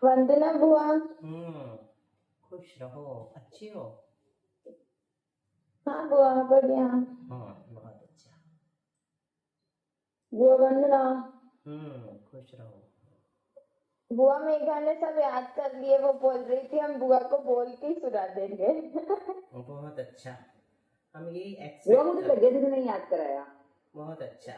वंदना बुआ। खुश रहो, अच्छी हो। हाँ बुआ बढ़िया। बहुत अच्छा। बुआ वंदना। खुश रहो। बुआ मेघा ने सब याद कर लिए, वो बोल रही थी हम बुआ को बोल के ही सुना देंगे। बहुत अच्छा, हम यही बुआ एक्सपेक्ट मुझे कर। लगे थे नहीं याद कराया। बहुत अच्छा,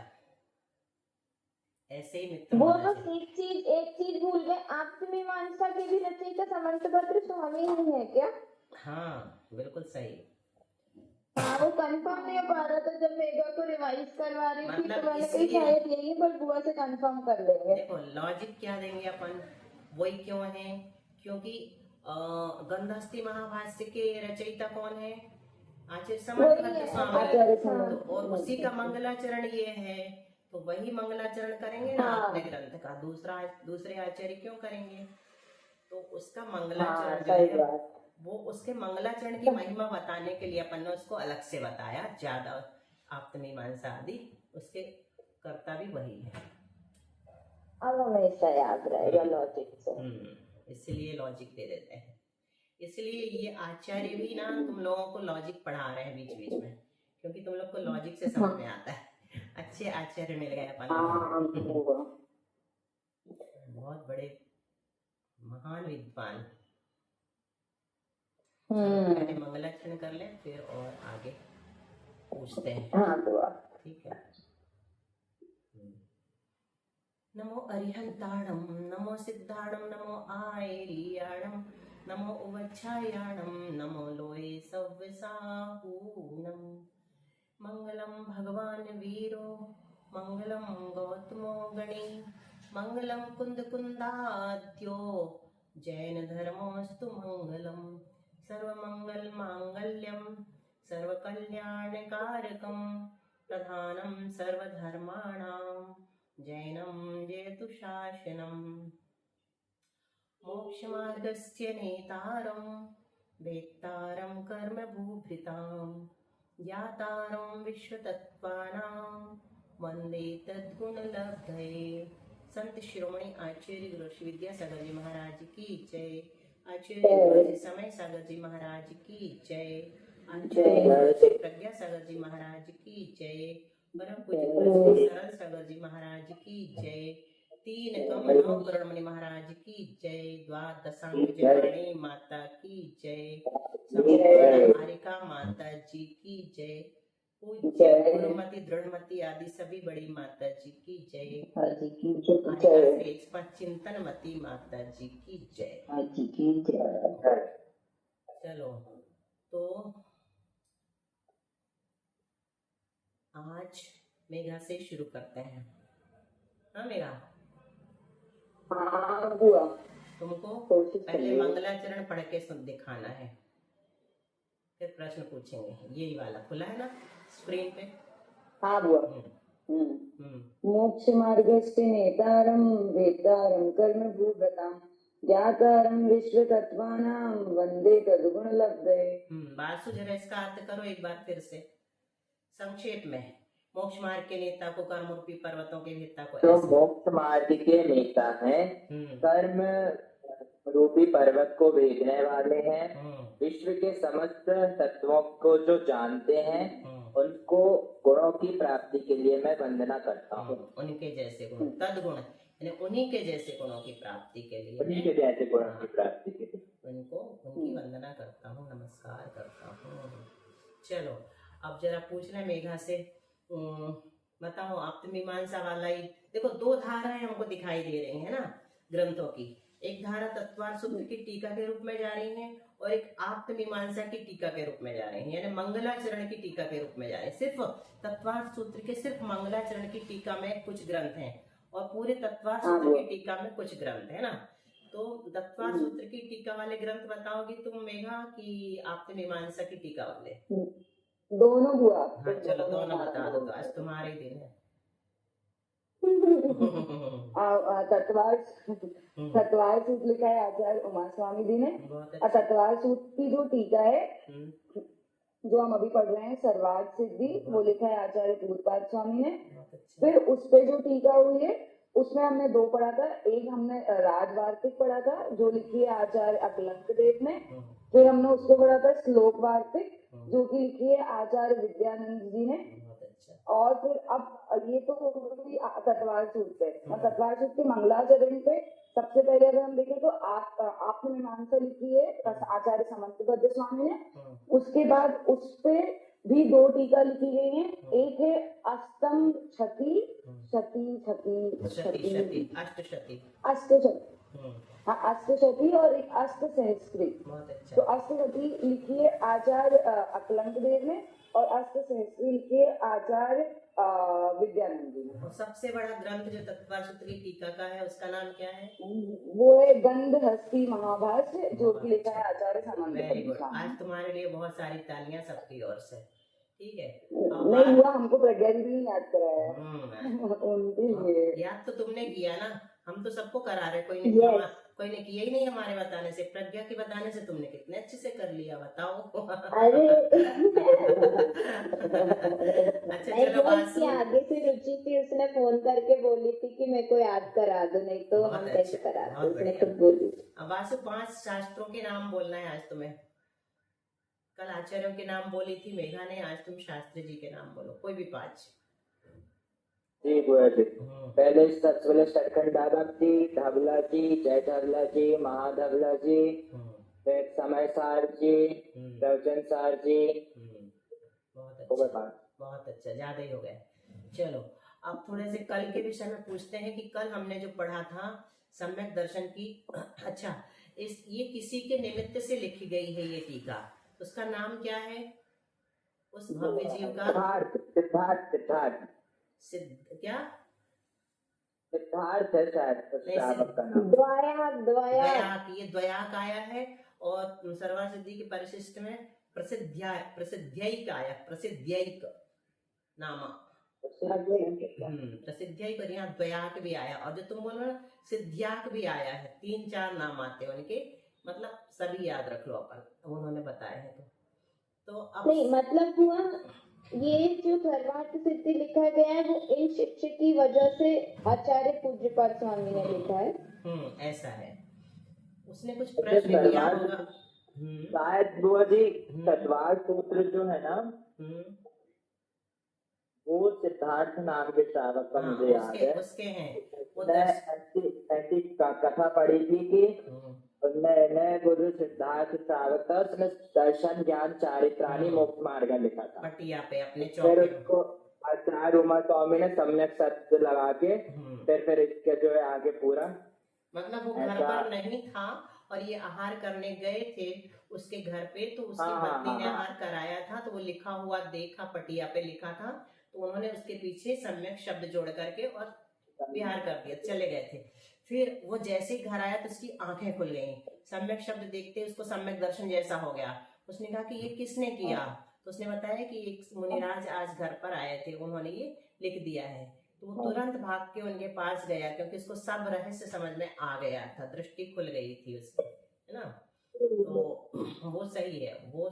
ऐसे ही मित्र बुआ होना बस चाहिए। एक चीज भूल गए, आपकी मीमांसा की भी रचयिता समंत पत्र स्वामी ही है क्या? हाँ बिल्कुल सही। हाँ वो कंफर्म नहीं हो पा रहा था जब मेघा को रिवाइज करवा रही थी, मतलब तो मैंने कही इसलिए शायद यही है, पर बुआ से कंफर्म कर लेंगे। देखो लॉजिक क्या देंगे अपन, वही क्यों है, क्योंकि गंधस्ती महाभाष्य के रचयिता कौन है? आचार्य समंत भट्ट स्वामी। तो और उसी का मंगलाचरण ये है, तो वही मंगलाचरण करेंगे ना अपने ग्रंथ का, दूसरे आचार्य क्यों करेंगे? तो उसका मंगलाचरण जो है वो उसके मंगलाचरण की महिमा बताने के लिए अपन ने उसको अलग से बताया, ज्यादा आप्तमीमांसा आदि उसके कर्ता भी वही है। अब हमेशा याद रहेगा लॉजिक से। इसलिए लॉजिक दे देते हैं। इसलिए ये आचार्य भी ना तुम लोगों को लॉजिक पढ़ा रहे हैं बीच बीच में, क्योंकि तुम लोग को लॉजिक से समझ में आता है। अच्छे आचार्य मिल गए अपन लोग। बहुत बड़े महान विद्वान। पहले मंगलाचरण कर ले, फिर और आगे पूछते हैं। हाँ बुआ ठीक है। नमो अरिहंताणं, नमो सिद्धाणं, नमो आयर्याणं, नमो उवच्छायाणं, नमो लोये सव्यसाहूणं। मंगलम भगवान वीरो, मंगलम गौतमो गणी, मंगलम कुंद कुंदाद्यो, जैन धर्मोस्तु मंगलम। सर्वमंगल मांगल्यम, सर्वकल्याणकारकम, प्रधानम सर्वधर्माणां, जैनं जयतु शासनम्। मोक्षमार्गस्य नेतारं, वेत्तारं कर्मभूभृतां, ज्ञातारं विश्वतत्त्वानां, वंदे तद्गुणलब्धये। संत शिरोमणि आचार्य गुरु श्री विद्यासागर जी महाराज की जय। आचार्य गुरु श्री समय सागर जी महाराज की जय। आचार्य गुरु श्री प्रज्ञा सागर जी महाराज की जय। परम पूज्य गुरु श्री सरल सागर जी महाराज की जय। तीन कम नौ करुणमणि महाराज की जय। द्वादशांग जयवाणी माता की जय। संपूर्ण आरिका माता जी की जय। पूज्य गुरुमति दृढ़मति आदि सभी बड़ी माता जी की जय। आरिका श्रेष्ठ चिंतनमती माता जी की जय। चलो तो आज मेघा से शुरू करते हैं। हाँ मेघा, तुमको पहले मंगलाचरण पढ़ के सुन दिखाना है, फिर प्रश्न पूछेंगे। यही वाला खुला है ना स्क्रीन पे? हाँ बुआ। मोक्ष मार्गस्य नेतारं, वेत्तारं कर्मभूभृतां, ज्ञातारं विश्वतत्त्वानां, वंदे तद्गुणलब्धये। बात सुझ रहा है, इसका अर्थ करो एक बार फिर से संक्षेप में। मोक्ष मार्ग के नेता को, कर्म रूपी पर्वतों के नेता को, तो मोक्ष मार्ग के नेता हैं, कर्म रूपी पर्वत को भेजने वाले हैं, विश्व के समस्त तत्वों को जो जानते हैं, उनको गुणों की प्राप्ति के लिए मैं वंदना करता हूँ। उनके जैसे गुण, तद्गुण यानी उन्हीं के जैसे गुणों की प्राप्ति के लिए, उन्हीं के जैसे गुणों की प्राप्ति के लिए उनको उनकी वंदना करता हूँ, नमस्कार करता हूँ। चलो अब जरा पूछ रहे मेघा से, बताओ आप्तमीमांसा वाला ही देखो, दो धाराएं हमको दिखाई दे रही है ना ग्रंथों की। एक धारा तत्वार्थ सूत्र की टीका के रूप में जा रही है, और एक आप्तमीमांसा की टीका के रूप में जा रही है, यानी मंगलाचरण की टीका के रूप में जा रही है। सिर्फ तत्वार्थ सूत्र के सिर्फ मंगलाचरण की टीका में कुछ ग्रंथ हैं, और पूरे तत्वार्थ सूत्र की टीका में कुछ ग्रंथ है ना। तो तत्वार्थ सूत्र की टीका वाले ग्रंथ बताओगी तुम मेघा, कि आप्तमीमांसा की टीका वाले? दोनों हुआ। हाँ चलो दोनों बता दो, तो आज तुम्हारे दिन है। तत्वार सूत्र लिखा है आचार्य उमा स्वामी जी ने, और तत्वार सूत्र की जो टीका है जो हम अभी पढ़ रहे हैं सर्वार्थ सिद्धि, वो लिखा है आचार्य पूर्वपाद स्वामी ने। फिर उस पे जो टीका हुई है उसमें हमने 2 पढ़ा था। एक हमने राजवार्तिक पढ़ा था जो लिखी है आचार्य अकलंक देव ने। फिर हमने उसको पढ़ा था श्लोक वार्तिक जो कि लिखी है आचार्य विद्यानंद जी ने। बहुत अच्छा। और फिर अब ये तो हो गई तत्वार सूत्र पे। तत्वार सूत्र के मंगलाचरण पे सबसे पहले अगर हम देखें तो आत्ममीमांसा लिखी है आचार्य समंतबद्ध स्वामी ने। उसके बाद उस पे भी 2 टीका लिखी गई हैं। एक है अष्टम क्षति हाँ अष्टशती और एक अष्ट सहस्त्री। बहुत अच्छा। तो अष्टशती लिखी है आचार्य अकलंक देव ने और अष्ट सहस्त्री लिखी है आचार्य विद्यानंद जी ने। और सबसे बड़ा ग्रंथ जो तत्वार सूत्र की टीका का है उसका नाम क्या है? वो है गंध हस्ती महाभाष्य जो कि लिखा है आचार्य समंतबद्ध स्वामी। आज तुम्हारे लिए बहुत सारी तालियां सबकी ओर से। ठीक है। नहीं हुआ, हमको प्रज्ञा दीदी ने याद कराया उनके लिए। याद तो तुमने किया ना, हम तो सबको करा रहे, कोई ने किया ही नहीं हमारे बताने से। प्रज्ञा के बताने से तुमने कितने अच्छे से कर लिया, बताओ। अरे अच्छा नहीं, चलो वो इसकी आगे से रुचि थी, उसने फोन करके बोली थी कि मेरे को याद करा दो, नहीं तो बहुत हम अच्छा, कैसे करा बहुत दो, उसने बढ़िया। खुद बोली। अब वासु 5 शास्त्रों के नाम बोलना है आज तुम्हें। कल आचार्यों के नाम बोली थी मेघा ने, आज तुम शास्त्री जी के नाम बोलो, कोई भी 5। जी बुआ जी। पहले सबसे पहले सटखंडागम जी, धवला जी, जय धवला जी, महाधवला जी, फिर समय सार जी, रवचन सार जी। बहुत अच्छा, बहुत अच्छा, ज्यादा ही हो गए। चलो अब थोड़े से कल के विषय में पूछते हैं कि कल हमने जो पढ़ा था सम्यक दर्शन की। अच्छा, ये किसी के निमित्त से लिखी गई है ये टीका, उसका नाम क्या है उस भव्य जीव का? सिद्धार्थ क्या सिद्धार्थ है शायद श्रावक का नाम। द्वयाक, ये द्वयाक आया है। और सर्वा सिद्धि के परिशिष्ट में प्रसिद्ध्यैक आया, प्रसिद्ध्यैक नामा, प्रसिद्ध्यैक, और यहाँ द्वयाक भी आया। और जो तुम बोलो ना सिद्ध्याक भी आया है, 3-4 नाम आते हैं उनके, मतलब सभी याद रख लो अपन, उन्होंने बताया है। तो अब नहीं मतलब हुआ ये जो सर्वार्थ सिद्धि लिखा गया है वो इन शिक्षक की वजह से आचार्य पूज्यपाद स्वामी ने लिखा है। ऐसा है, उसने कुछ प्रश्न किया होगा शायद बुआ जी। तत्वार सूत्र जो है ना वो सिद्धार्थ नाम के श्रावक का मुझे याद है। उसके हैं ऐसी कथा पढ़ी थी कि उन्होंने गुरु सिद्धार्थ श्रावक था, उसने दर्शन ज्ञान चारित्राणी मोक्ष मार्ग लिखा था पटिया पे अपने फिर उसको आचार्य उमा स्वामी ने सम्यक सत्य लगा के फिर इसके जो है आगे पूरा, मतलब वो घर पर नहीं था और ये आहार करने गए थे उसके घर पे, तो उसकी पत्नी ने आहार कराया था, तो वो लिखा हुआ देखा, पटिया पे लिखा था, तो उन्होंने उसके पीछे सम्यक शब्द जोड़ करके और विहार कर दिया, चले गए थे। फिर वो जैसे ही घर आया तो उसकी आंखें खुल गईं, सम्यक शब्द देखते उसको सम्यक दर्शन जैसा हो गया। उसने कहा कि ये किसने किया? तो उसने बताया कि एक मुनिराज आज घर पर आए थे, उन्होंने ये लिख दिया है। तो वो तुरंत भाग के उनके पास गया क्योंकि उसको सब रहस्य समझ में आ गया था, दृष्टि खुल गई थी उसकी, है ना। तो वो सही है, वो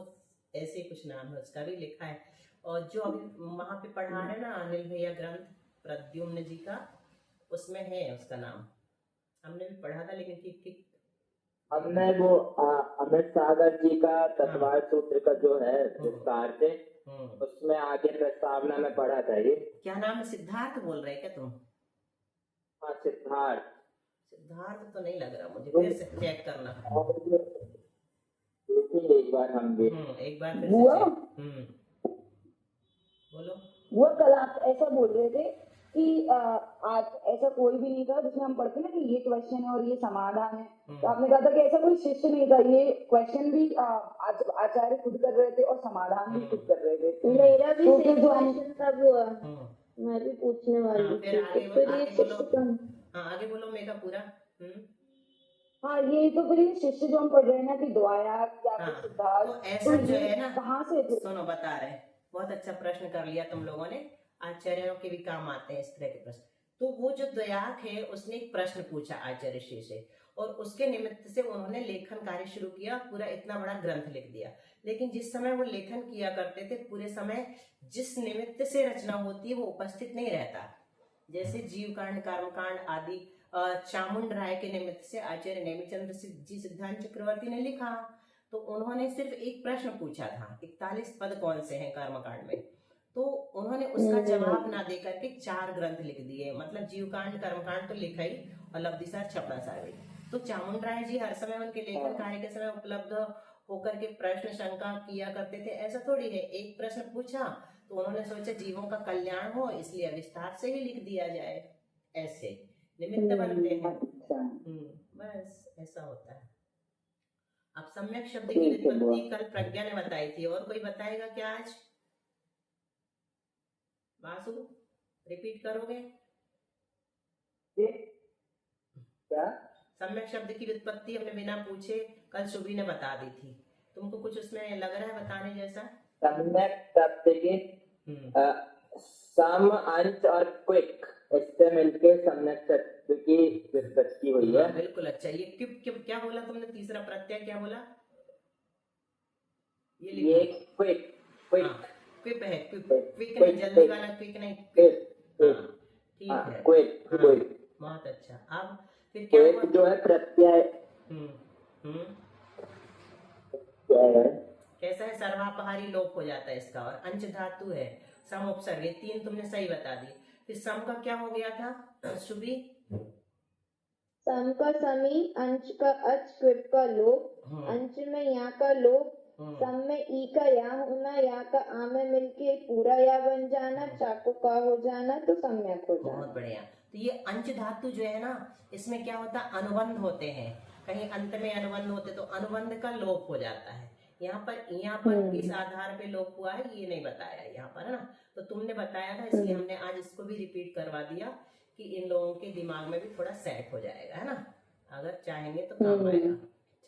ऐसे कुछ नाम है उसका भी लिखा है। और जो अभी वहां पे पढ़ा है ना अनिल भैया ग्रंथ प्रद्युम्न जी का, उसमें है उसका नाम, हमने भी पढ़ा था लेकिन ठीक हमने वो अमित सागर जी का तत्वार सूत्र का जो है विस्तार से उसमें आगे प्रस्तावना में पढ़ा था। ये क्या नाम है? सिद्धार्थ बोल रहे क्या तुम? हाँ सिद्धार्थ तो नहीं लग रहा मुझे, फिर से चेक करना एक बार हम भी एक बार फिर से बोलो। वो कल आप ऐसा बोल रहे थे कि आज ऐसा कोई भी नहीं था जिसमें हम पढ़ते ना कि ये क्वेश्चन है और ये समाधान है, तो आपने कहा था कि ऐसा कोई शिष्य नहीं था, ये क्वेश्चन भी आचार्य खुद कर रहे थे और समाधान भी खुद कर रहे थे। मेरा भी तो सेम क्वेश्चन तब हुआ, मैं भी पूछने वाली थी। आगे बोलो मेरा पूरा। हाँ ये तो फिर ये शिष्य जो हम पढ़ रहे हैं ना कि द्वयाक या फिर सिद्धार्थ, तो ऐसा जो है ना, कहाँ से सुनो बता रहे, बहुत अच्छा प्रश्न कर लिया तुम लोगों ने, आचार्यों के भी काम आते हैं इस तरह के प्रश्न। तो वो जो द्वयाक है उसने एक प्रश्न पूछा आचार्य श्री से और उसके निमित्त से उन्होंने लेखन कार्य शुरू किया, पूरा इतना बड़ा ग्रंथ लिख दिया। लेकिन जिस समय वो लेखन किया करते थे पूरे समय जिस निमित्त से रचना होती है वो उपस्थित नहीं रहता, जैसे जीव कांड, कर्म कांड आदि चामुंड राय के निमित्त से आचार्य नेमिचंद्र जी सिद्धांत चक्रवर्ती ने लिखा। तो उन्होंने सिर्फ एक प्रश्न पूछा था, 41 पद कौन से हैं कर्मकांड में, तो उन्होंने उसका जवाब ना दे करके 4 ग्रंथ लिख दिए। मतलब जीवकांड कर्मकांड तो लिखा ही और लब्धिसार छपड़ा सार भी। तो चामुंड राय जी हर समय उनके लेखन कार्य के समय उपलब्ध होकर के प्रश्न शंका किया करते थे, ऐसा थोड़ी है। एक प्रश्न पूछा तो उन्होंने सोचा जीवों का कल्याण हो, इसलिए विस्तार से ही लिख दिया जाए, ऐसे निमित्त बनते हैं। बस ऐसा होता है। अब सम्यक शब्द की व्युत्पत्ति कल प्रज्ञा ने बताई थी, और कोई बताएगा क्या आज? वासु रिपीट करोगे क्या? सम्यक शब्द की व्युत्पत्ति हमने बिना पूछे कल शुभी ने बता दी थी। तुमको कुछ उसमें लग रहा है बताने जैसा? सम्यक शब्द की सम, अंश और क्विक, इससे मिलके सम्यक शब्द की व्युत्पत्ति हुई है। बिल्कुल। अच्छा, ये क्या बोला तुमने? तीसरा प्रत्यय क्या बोला? ये क्विक क्विप है, क्विक नहीं, जल्दी वाला क्विक नहीं, ठीक है, क्विक। बहुत अच्छा। अब फिर क्या हुआ? जो है प्रत्यय कैसा है? सर्वापहारी लोप हो जाता है इसका, और अंश धातु है, सम उपसर्ग, 3 तुमने सही बता दी। फिर सम का क्या हो गया था शुभी? सम का समी, अंश का अच, क्विप का लोप, अंश में या का लोप, सम में ई का या होना, या का आ में मिलके पूरा या बन जाना, चाको का हो जाना, तो सम्यक हो जाना। बहुत बढ़िया। तो ये अंश धातु जो है ना, इसमें क्या होता है? अनुबंध होते हैं, कहीं अंत में अनुबंध होते तो अनुबंध का लोप हो जाता है। यहाँ पर किस आधार पे लोप हुआ है ये नहीं बताया यहाँ पर, है ना। तो तुमने बताया था, इसलिए हमने आज इसको भी रिपीट करवा दिया कि इन लोगों के दिमाग में भी थोड़ा सेट हो जाएगा, है ना, अगर चाहेंगे तो काम आएगा।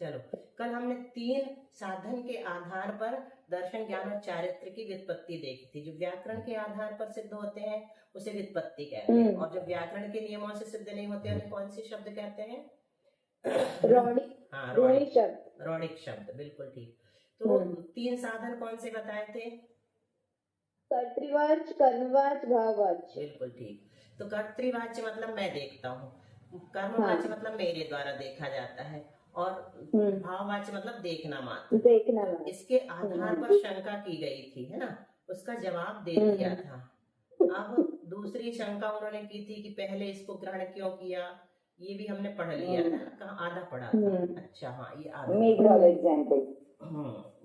चलो, कल हमने 3 साधन के आधार पर दर्शन, ज्ञान और चारित्र की व्युत्पत्ति देखी थी। जो व्याकरण के आधार पर सिद्ध होते हैं उसे व्युत्पत्ति कहते हैं, और जो व्याकरण के नियमों से सिद्ध नहीं होते उन्हें कौन सी शब्द कहते हैं? रौड़िक शब्द, बिल्कुल ठीक। तो 3 साधन कौन से बताए थे? कर्तृवाच्य, कर्मवाच्य, भाववाच्य। बिल्कुल ठीक। तो कर्तृवाच्य मतलब मैं देखता हूँ, कर्मवाच्य मतलब मेरे द्वारा देखा जाता है, और भाववाच्य मतलब देखना मात्र। इसके आधार पर शंका की गई थी, है ना, उसका जवाब दे दिया था। अब दूसरी शंका उन्होंने की थी कि पहले इसको ग्रहण क्यों किया, ये भी हमने पढ़ लिया था, कहाँ आधा पढ़ा था। अच्छा हाँ, ये आधा एग्जाम्पल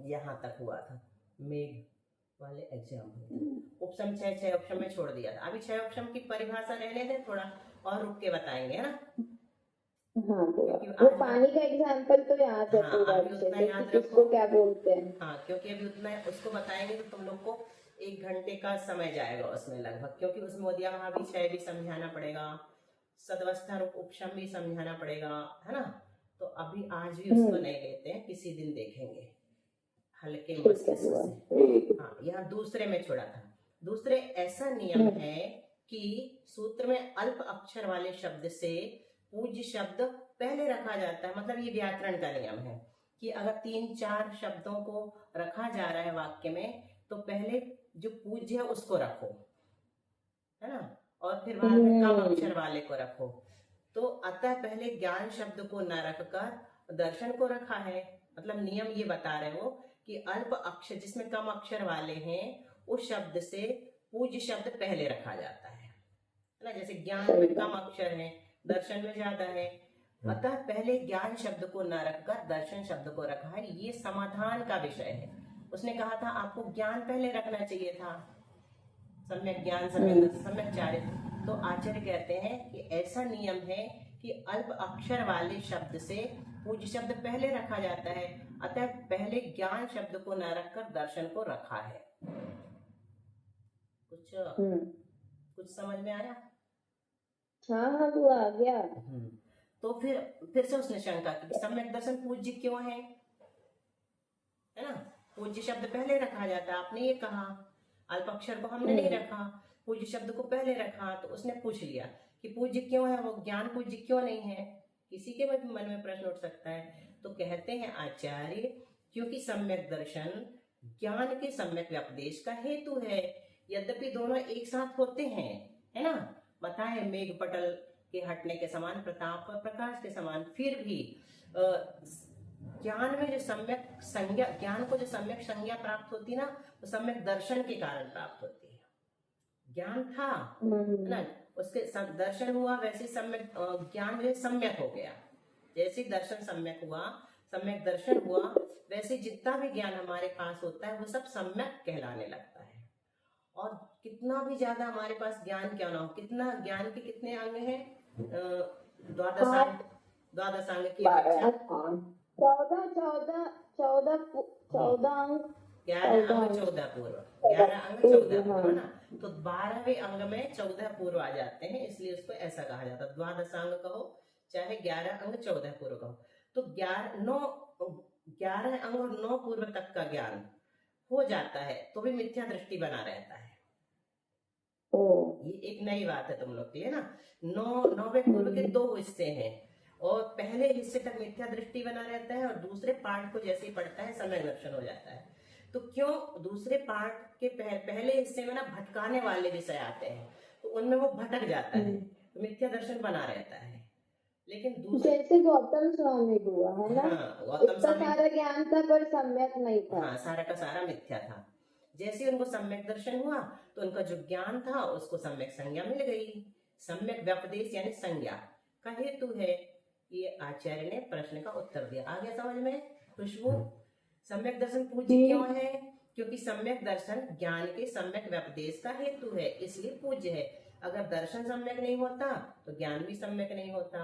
यहाँ तक हुआ था, मेघ वाले एग्जाम्पल। उपसम 6 उपसम में छोड़ दिया था। अभी 6 उपसम की परिभाषा रहने दें, थोड़ा और रुक के बताएंगे, है ना। हाँ, वो पानी का एग्जाम्पल तो याद है पूरा अच्छे से, किसको क्या बोलते हैं। हाँ, क्योंकि अभी उतना उसको बताएंगे तो तुम लोग को 1 घंटे का समय जाएगा उसमें लगभग, क्योंकि उसमें मोदिया वहां भी 6 भी समझाना पड़ेगा, सदवस्था उपशम भी समझाना पड़ेगा, है ना। तो अभी आज भी उसको नहीं लेते हैं, किसी दिन देखेंगे हल्के मस्तिष्क से। हाँ, यहाँ दूसरे में छोड़ा था। दूसरे ऐसा नियम है कि सूत्र में अल्प अक्षर वाले शब्द से पूज्य शब्द पहले रखा जाता है। मतलब ये व्याकरण का नियम है कि अगर 3-4 शब्दों को रखा जा रहा है वाक्य में, तो पहले जो पूज्य है उसको रखो, है ना, और फिर बाद में कम अक्षर वाले को रखो। तो अतः पहले ज्ञान शब्द को न रखकर दर्शन को रखा है। मतलब नियम ये बता रहे हो कि अल्प अक्षर जिसमें कम अक्षर वाले हैं उस शब्द से पूज्य शब्द पहले रखा जाता है ना। जैसे ज्ञान में कम अक्षर है, दर्शन में ज्यादा है, अतः पहले ज्ञान शब्द को न रखकर दर्शन शब्द को रखा है। ये समाधान का विषय है। उसने कहा था आपको ज्ञान पहले रखना चाहिए था, सम्यक ज्ञान, सम्यक चारित्र। तो आचार्य कहते हैं कि ऐसा नियम है कि अल्प अक्षर वाले शब्द से पूज्य शब्द पहले रखा जाता है, अतः पहले ज्ञान शब्द को न रखकर दर्शन को रखा है। कुछ समझ में आया? हाँ, वो आ गया। तो फिर से उसने शंका की सम्यक दर्शन पूज्य क्यों है ना। पूज्य शब्द पहले रखा जाता है, आपने ये कहा, अल्प अक्षर को हमने नहीं रखा, पूज्य शब्द को पहले रखा। तो उसने पूछ लिया कि पूज्य क्यों है, वो ज्ञान पूज्य क्यों नहीं है। किसी के मन में प्रश्न उठ सकता है। तो कहते हैं आचार्य, क्योंकि सम्यक दर्शन ज्ञान के सम्यक व्यपदेश का हेतु है। यद्यपि दोनों एक साथ होते हैं, है ना, बताए मेघ पटल के हटने के समान, प्रताप और प्रकाश के समान। फिर भी ज्ञान में जो सम्यक संज्ञा, ज्ञान को जो सम्यक संज्ञा प्राप्त होती ना, वो सम्यक दर्शन के कारण प्राप्त होती है। ज्ञान था ना, उसके दर्शन हुआ, वैसे सम्यक ज्ञान जो है सम्यक हो गया। जैसे दर्शन सम्यक हुआ, सम्यक दर्शन हुआ, वैसे जितना भी ज्ञान हमारे पास होता है वो सब सम्यक कहलाने लगता है। और कितना भी ज्यादा हमारे पास ज्ञान क्यों ना हो, कितना ज्ञान के कितने अंग हैं? द्वादशांग की अपेक्षा 14 अंग, 11 अंग 14 पूर्व, 11 अंग 14 पूर्व है ना। तो 12वें अंग में 14 पूर्व आ जाते हैं, इसलिए उसको ऐसा कहा जाता है। द्वादशांग कहो चाहे 11 अंग 14 पूर्व कहो। तो 11 अंग और 9 पूर्व तक का ज्ञान हो जाता है तो भी मिथ्या दृष्टि बना रहता है। ये एक नई बात है तुम लोग की, है ना। 9वें पूर्व के 2 हिस्से हैं और पहले हिस्से तक मिथ्या दृष्टि बना रहता है और दूसरे पार्ट को जैसे ही पढ़ता है सम्यक दर्शन हो जाता है। तो क्यों दूसरे पार्ट के पहले हिस्से में ना भटकाने वाले विषय आते हैं, तो उनमें वो भटक जाता है, तो मिथ्या दर्शन बना रहता है। लेकिन दूसरे जैसे गौतम स्वामी हुआ है ना, गौतम इसका स्वामी सारा ज्ञान था पर सम्यक नहीं था। हाँ, सारा का सारा मिथ्या था। जैसे उनको सम्यक दर्शन हुआ तो उनका जो ज्ञान था उसको सम्यक संज्ञा मिल गई। सम्यक व्यपदेश यानी संज्ञा का हेतु है। ये आचार्य ने प्रश्न का उत्तर दिया। आ गया समझ में खुशबू? सम्यक दर्शन पूज्य क्यों है? क्योंकि सम्यक दर्शन ज्ञान के सम्यक व्यपदेश का हेतु है, इसलिए पूज्य है। अगर दर्शन सम्यक नहीं होता तो ज्ञान भी सम्यक नहीं होता।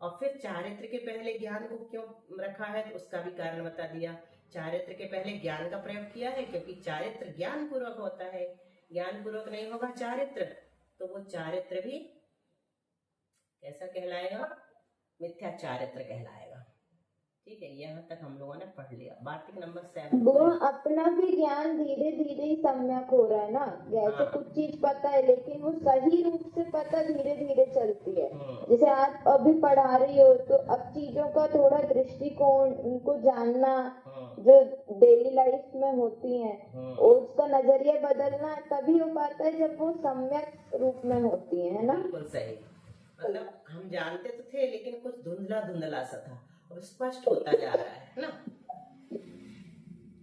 और फिर चारित्र के पहले ज्ञान को क्यों रखा है, तो उसका भी कारण बता दिया। चारित्र के पहले ज्ञान का प्रयोग किया है क्योंकि चारित्र ज्ञान पूर्वक होता है। ज्ञान पूर्वक नहीं होगा चारित्र तो वो चारित्र भी कैसा कहलाएगा? मिथ्या चारित्र कहलाएगा। ठीक है, यहाँ तक हम लोगों ने पढ़ लिया। वार्तिक नंबर 7। वो अपना भी ज्ञान धीरे धीरे ही सम्यक हो रहा है ना। जैसे कुछ चीज पता है लेकिन वो सही रूप से पता धीरे धीरे चलती है। जैसे आप अभी पढ़ा रही हो तो अब चीजों का थोड़ा दृष्टिकोण, उनको जानना जो डेली लाइफ में होती है, और उसका नजरिया बदलना तभी हो पाता है जब वो सम्यक रूप में होती है ना। बिल्कुल सही। मतलब हम जानते तो थे लेकिन कुछ धुंधला धुंधला सा था, अब स्पष्ट होता जा रहा है ना।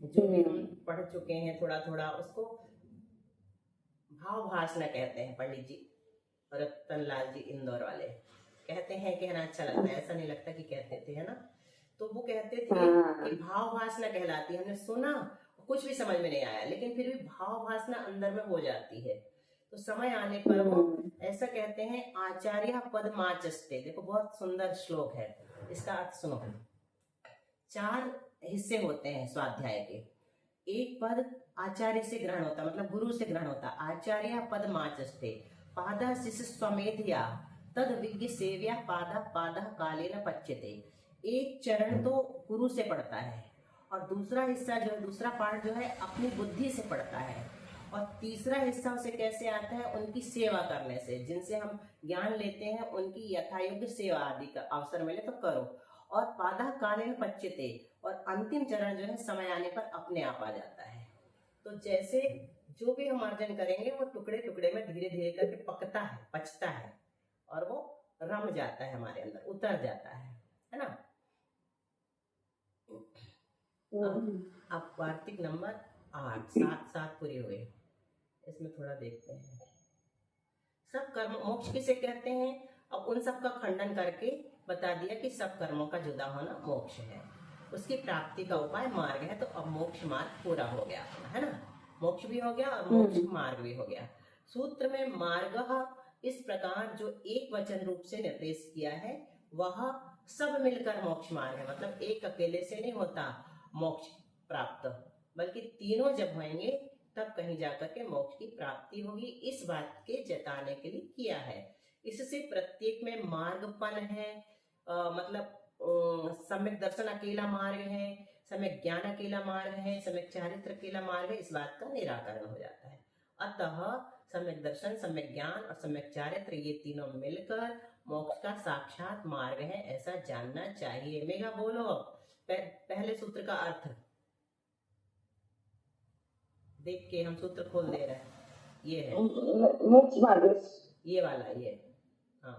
जो भी हम पढ़ चुके हैं थोड़ा थोड़ा, उसको भावभाषण कहते हैं। पंडित जी रतनलाल जी इंदौर वाले कहते हैं, कहना अच्छा लगता है, ऐसा नहीं लगता कि कहते थे, है ना। तो वो कहते थे कि भावभाषण कहलाती है। हमने सुना, कुछ भी समझ में नहीं आया, लेकिन फिर भी भावभाषण अंदर में हो जाती है। तो समय आने पर वो ऐसा कहते हैं, आचार्य पदमाचस्ते। देखो बहुत सुंदर श्लोक है, इसका अर्थ सुनो। 4 हिस्से होते हैं स्वाध्याय के। एक पद आचार्य से ग्रहण होता, मतलब गुरु से ग्रहण होता। आचार्य पदमाचस्ते पादा शिष्य स्वमेधिया तद विज्ञ सेव्या पादा पादा कालेन पच्यते। एक चरण तो गुरु से पढ़ता है और दूसरा हिस्सा जो है, दूसरा पार्ट जो है अपनी बुद्धि से पढ़ता है, और तीसरा हिस्सा उसे कैसे आता है? उनकी सेवा करने से। जिनसे हम ज्ञान लेते हैं उनकी यथायोग्य सेवा आदि का अवसर मिले तो करो। और पादा कालेन पच्यते, और अंतिम चरण जो है समय आने पर अपने आप आ जाता है। तो जैसे जो भी हम अर्जन करेंगे वो टुकड़े टुकड़े में धीरे धीरे करके पकता है, पचता है, और वो रम जाता है, हमारे अंदर उतर जाता है ना। अब वार्तिक नंबर 8, 7 पूरे हुए। इसमें थोड़ा देखते हैं। सब कर्म मोक्ष किसे कहते हैं? अब उन सब का खंडन करके बता दिया कि सब कर्मों का जुदा होना मोक्ष है, उसकी प्राप्ति का उपाय मार्ग है। तो अब मोक्ष मार्ग पूरा हो गया, है ना। मोक्ष भी हो गया और मोक्ष मार्ग भी हो गया। सूत्र में मार्ग इस प्रकार जो एक वचन रूप से निर्देश किया है वह सब मिलकर मोक्ष मार्ग है। मतलब एक अकेले से नहीं होता मोक्ष प्राप्त, बल्कि तीनों जब होंगे तब कहीं जाकर के मोक्ष की प्राप्ति होगी। इस बात के जताने के लिए किया है। इससे प्रत्येक में मार्गपन है, मतलब सम्यक दर्शन अकेला मार्ग है, सम्यक ज्ञान अकेला मार्ग है, सम्यक चारित्र अकेला मार्ग है, इस बात का निराकरण हो जाता है। अतः सम्यक दर्शन, सम्यक ज्ञान और सम्यक चारित्र ये तीनों मिलकर मोक्ष का साक्षात मार्ग है, ऐसा जानना चाहिए। मेघा बोलो पहले सूत्र का अर्थ देख के, हम सूत्र खोल दे रहे हैं। ये है मोक्ष मार्ग ये वाला ये। हाँ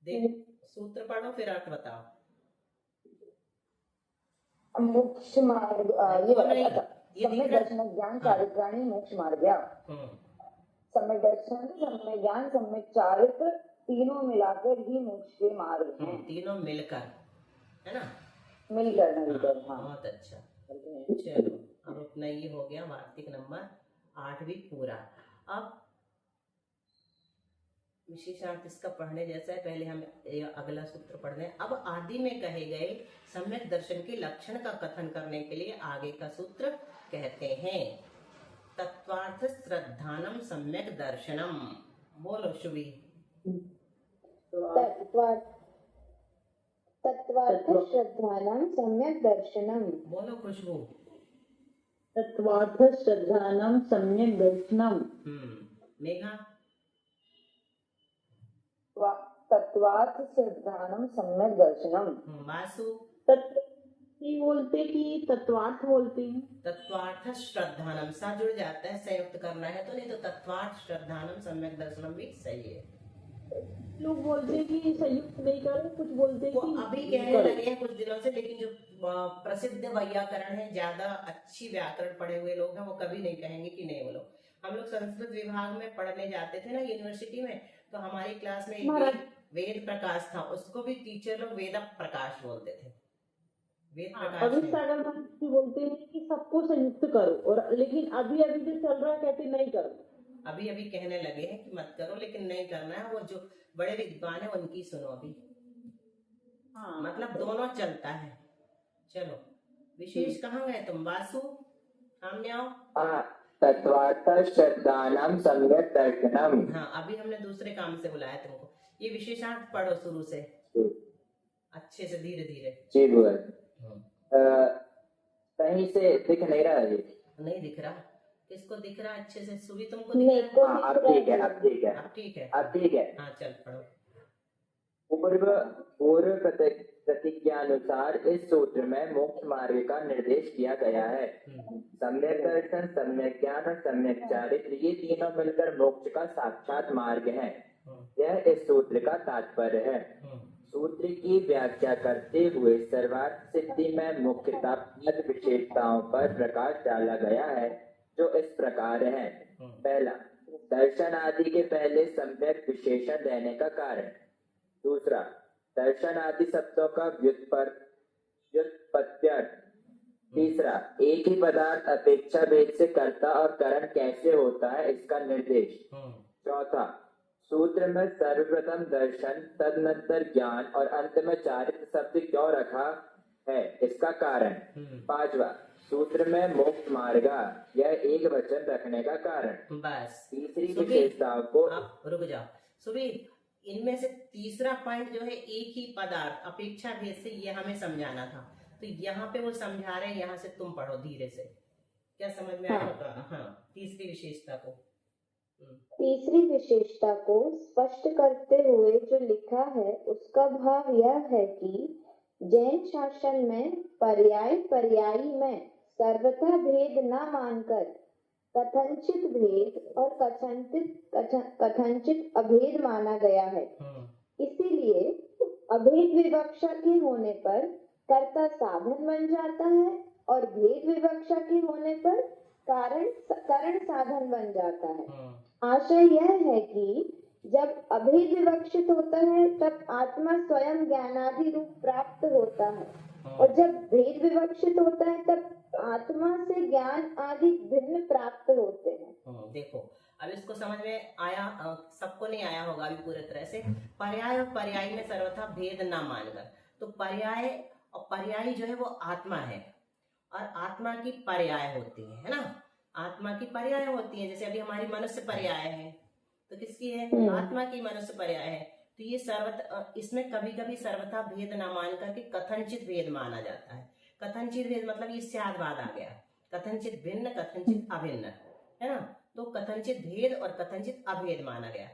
देख सूत्र पढ़ो फिर अर्थ बताओ। मोक्ष मार्ग ये वो नहीं, वाला ये सम्यक दिख रहा- दर्शन ज्ञान हाँ। चारित्राणी मोक्ष मार्ग। सम्यक दर्शन सम्यक ज्ञान सम्यक चारित्र तीनों मिलाकर ही मोक्ष के मार्ग हैं। तीनों मिलकर, है ना? मिलकर मिलकर। हाँ बहुत अच्छा। चलो अब अपना ये हो गया वार्तिक नंबर 8 भी पूरा। अब विशेषार्थ इसका पढ़ने जैसा है, पहले हम ये अगला सूत्र पढ़ रहे हैं। अब आदि में कहे गए सम्यक दर्शन के लक्षण का कथन करने के लिए आगे का सूत्र कहते हैं तत्वार्थ श्रद्धानम सम्यक दर्शनम। बोलो शुभी। तत्वार्थ श्रद्धानां सम्यक दर्शनम। बोलो खुशबू। तत्वार्थ श्रद्धानां सम्यक दर्शनम। मेघा। तत्वार्थ श्रद्धानम सम्यक दर्शनम। वासु। बोलते कि तत्वार्थ बोलते हैं? तत्वार्थ श्रद्धानम सा जुड़ जाता है, संयुक्त करना है तो, नहीं तो तत्वार्थ श्रद्धानम सम्यक दर्शनम भी सही है। लोग बोलते हैं कि संयुक्त नहीं करो, कुछ बोलते हैं वो कि अभी कहने लगे हैं कुछ दिनों से, लेकिन जो प्रसिद्ध वैयाकरण है, ज्यादा अच्छी व्याकरण पढ़े हुए लोग हैं, वो कभी नहीं कहेंगे कि नहीं बोलो। हम लोग संस्कृत विभाग में पढ़ने जाते थे ना यूनिवर्सिटी में, तो हमारी क्लास में एक वेद प्रकाश था, उसको भी टीचर लोग वेद प्रकाश बोलते थे। वेद प्रकाश अभी है। सागर जी बोलते हैं कि सबको संयुक्त करो, और लेकिन अभी अभी जो चल रहा है कहते नहीं करो। अभी अभी कहने लगे हैं कि मत करो, लेकिन नहीं करना है। वो जो बड़े विद्वान है उनकी सुनो अभी। हाँ मतलब दोनों चलता है। चलो विशेष कहाँ गए तुम? वासु सामने आओ। तत्वार्थ श्रद्धानाम सम्यक दर्शनम। हाँ अभी हमने दूसरे काम से बुलाया तुमको। ये विशेषार्थ पढ़ो शुरू से अच्छे से, धीरे धीरे। जी बुआ। कहीं से दिख नहीं रहा है? नहीं दिख रहा? किसको दिख रहा अच्छे से? सुबी तुमको मेरे दिख को रहा? हाँ अब ठीक है, अब ठीक है, अब ठीक है। अब ठीक है। हाँ चल पढ़ो। पूर्व प्रतिज्ञानुसार इस सूत्र में मोक्ष मार्ग का निर्देश किया गया है। सम्यक दर्शन, सम्यक ज्ञान और सम्यक चारित्र ये तीनों मिलकर मोक्ष का साक्षात मार्ग है। यह इस सूत्र का तात्पर्य है। सूत्र की व्याख्या करते हुए सर्वार्थ सिद्धि में मुख्यतः 5 विशेषताओं पर प्रकाश डाला गया है, जो इस प्रकार है। पहला, दर्शन आदि के पहले सम्यक विशेषण देने का कारण। दूसरा, दर्शन आदि शब्दों का व्युत्पत्त्यर्थ। तीसरा, एक ही पदार्थ अपेक्षा भेद से कर्ता और कारण कैसे होता है इसका निर्देश। चौथा, सूत्र में सर्वप्रथम दर्शन, तदनंतर ज्ञान और अंत में चारित्र शब्द क्यों रखा है इसका कारण। पांचवा, सूत्र में मोक्ष मार्ग, यह एक वचन रखने का कारण। बस। तीसरी सुबीर, विशेषताओं को आप रुक जाओ। सुबीर, इनमें से तीसरा पॉइंट जो है एक ही पदार्थ अपेक्षा भेद से, ये हमें समझाना था, तो यहाँ पे वो समझा रहे हैं, यहाँ से तुम पढ़ो धीरे से। क्या समझ में आया होगा? हाँ तीसरी विशेषता को। तीसरी विशेषता को स्पष्ट करते हुए जो लिखा है उसका भाव यह है कि जैन शासन में पर्याय पर्यायी में सर्वथा भेद न मानकर कथनचित भेद और कथनचित अभेद माना गया है। इसीलिए अभेद विवक्षा के होने पर कर्ता साधन बन जाता है और भेद विवक्षा के होने पर कारण साधन बन जाता है। आशय यह है कि जब अभेद विवक्षित होता है तब आत्मा स्वयं ज्ञानादि रूप प्राप्त होता है, और जब भेद विवक्षित होता है तब आत्मा से ज्ञान आदि भिन्न प्राप्त होते हैं। देखो अब इसको समझ में आया? सबको नहीं आया होगा अभी पूरी तरह से। पर्याय और पर्यायी में सर्वथा भेद ना मानकर, तो पर्याय और पर्यायी जो है वो आत्मा है और आत्मा की पर्याय होती है ना। आत्मा की पर्याय होती है, जैसे अभी हमारी मनुष्य पर्याय है, तो किसकी है? आत्मा की मनुष्य पर्याय है। तो ये इसमें कभी कभी सर्वथा भेद ना मान करके कथनचित भेद माना जाता है। कथनचित भेद मतलब ये स्यादवाद आ गया, कथनचित भिन्न कथनचित अभिन्न, है ना। तो कथनचित भेद और कथनचित अभेद माना गया।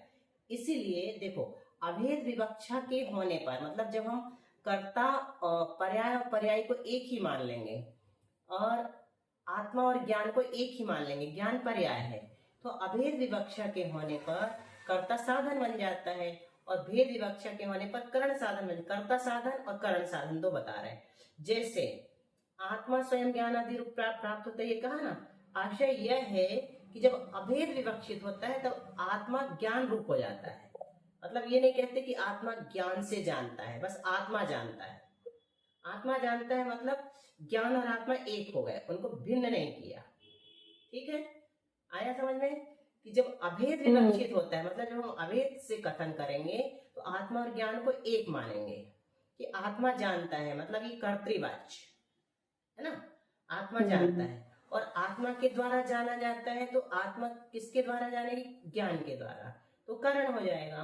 इसीलिए देखो अभेद विवक्षा के होने पर, मतलब जब हम कर्ता पर्याय और पर्याय को एक ही मान लेंगे और आत्मा और ज्ञान को एक ही मान लेंगे, ज्ञान पर्याय है, तो अभेद विवक्षा के होने पर कर्ता साधन बन जाता है, और भेद विवक्षा के होने पर करण साधन बन, कर्ता साधन और करण साधन दो बता रहे हैं। जैसे आत्मा स्वयं ज्ञान आदि रूप प्राप्त होता है, ये कहा ना, आशय यह है कि जब अभेद विवक्षित होता है तब आत्मा ज्ञान रूप हो जाता है। मतलब ये नहीं कहते कि आत्मा ज्ञान से जानता है, बस आत्मा जानता है। आत्मा जानता है मतलब ज्ञान और आत्मा एक हो गए, उनको भिन्न नहीं किया। ठीक है, आया समझ में? कि जब अभेद विवक्षित होता है, मतलब जब हम अभेद से कथन करेंगे तो आत्मा और ज्ञान को एक मानेंगे कि आत्मा जानता है, मतलब ये कर्तृवाच्य है ना, आत्मा जानता है। और आत्मा के द्वारा जाना जाता है, तो आत्मा किसके द्वारा जानेगी? ज्ञान के द्वारा, तो करण हो जाएगा।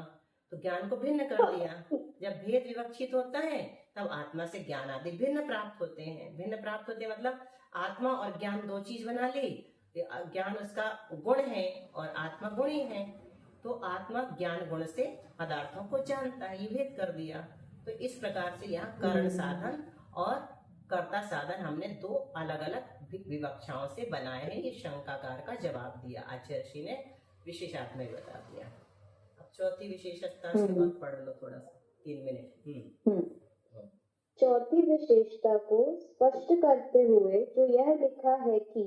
तो ज्ञान को भिन्न कर दिया। जब भेद विवक्षित होता है तब आत्मा से ज्ञान आदि भिन्न प्राप्त होते हैं। भिन्न प्राप्त होते हैं मतलब आत्मा और ज्ञान दो चीज बना ली, ज्ञान उसका गुण है और आत्मा गुणी है, तो आत्मा ज्ञान गुण से पदार्थों को जानता है, ये भेद कर दिया। तो इस प्रकार से यहाँ करण साधन और कर्ता साधन हमने दो अलग अलग विवक्षाओं से बनाए हैं। ये शंकाकार का जवाब दिया, आचार्य ने विशेषात्मक बता दिया। अब चौथी विशेषता से बात पढ़ लो थोड़ा सा, 3 मिनट। चौथी विशेषता को स्पष्ट करते हुए जो यह लिखा है कि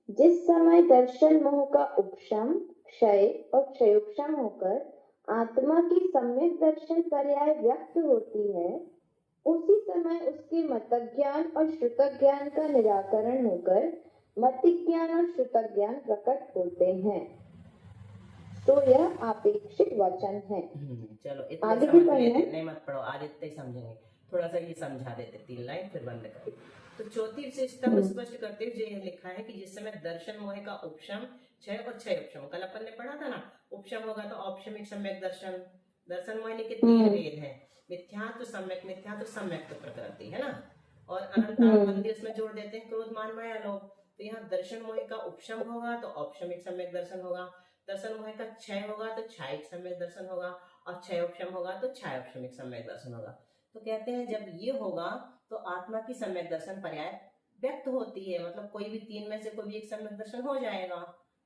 जिस समय दर्शन मोह का उपशम, क्षय और क्षयोपशम होकर आत्मा की सम्यक दर्शन पर्याय व्यक्त होती है, उसी समय उसके मतज्ञान और श्रुतज्ञान का निराकरण होकर मतिज्ञान और श्रुतज्ञान प्रकट होते हैं। तो यह आपेक्षिक वचन है। चलो इतना आगे समझ भी पढ़ना लेते, है? नहीं मत पढ़ो, आज इतना ही समझेंगे। थोड़ा सा ये समझा देते, 3 लाइन फिर बंद कर। तो चौथी विशेषता को स्पष्ट करते हुए ये लिखा है कि जिस समय दर्शन मोह का उपशम, क्षय और क्षय उपशम, कल अपन ने पढ़ा था ना, उपशम होगा तो औपशमिक सम्यक दर्शन। दर्शन मोहिनी के 3 भेद हैं, मिथ्यात्व, सम्यक मिथ्यात्व, सम्यक प्रकृति, है ना, और अनंतानुबंधी उसमें जोड़ देते हैं, क्रोध मान माया लोभ। तो यहाँ दर्शन मोह का उपशम होगा तो औपशमिक सम्यक दर्शन होगा, दर्शन मोह का क्षय होगा तो क्षायिक सम्यक दर्शन होगा, और क्षयोपशम होगा तो क्षयोपशमिक सम्यक दर्शन होगा। तो कहते हैं जब ये होगा तो आत्मा की सम्यक दर्शन पर्याय व्यक्त होती है, मतलब कोई भी 3 में से कोई भी एक सम्यक दर्शन हो जाएगा,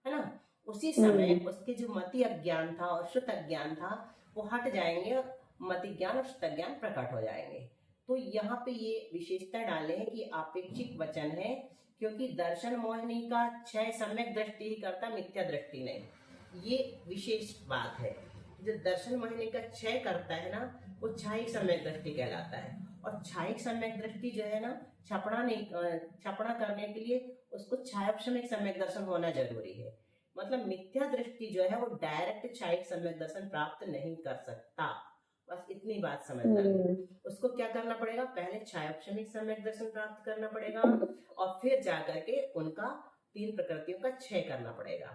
है ना। उसी समय उसके जो मति अज्ञान था और श्रुत अज्ञान था वो हट जाएंगे और मति ज्ञान और श्रुत ज्ञान प्रकट हो जाएंगे। तो यहाँ पे ये विशेषता डाले हैं कि आपेक्षिक वचन है, क्योंकि दर्शन मोहिनी का क्षय सम्यक दृष्टि ही करता, मिथ्या दृष्टि नहीं। ये विशेष बात है। जो दर्शन मोहिनी का क्षय करता है ना, वो छायिक सम्यक दृष्टि कहलाता है। और छायिक सम्यक दृष्टि जो है ना, छपड़ा करने के लिए उसको छायोपशमिक सम्यक दर्शन होना जरूरी है। मतलब मिथ्या दृष्टि जो है वो डायरेक्ट छायिक सम्यक दर्शन प्राप्त नहीं कर सकता। बस इतनी बात समझना है। उसको क्या करना पड़ेगा? पहले छायोपशमिक सम्यक दर्शन प्राप्त करना पड़ेगा और फिर जाकर के उनका 3 प्रकृतियों का क्षय करना पड़ेगा।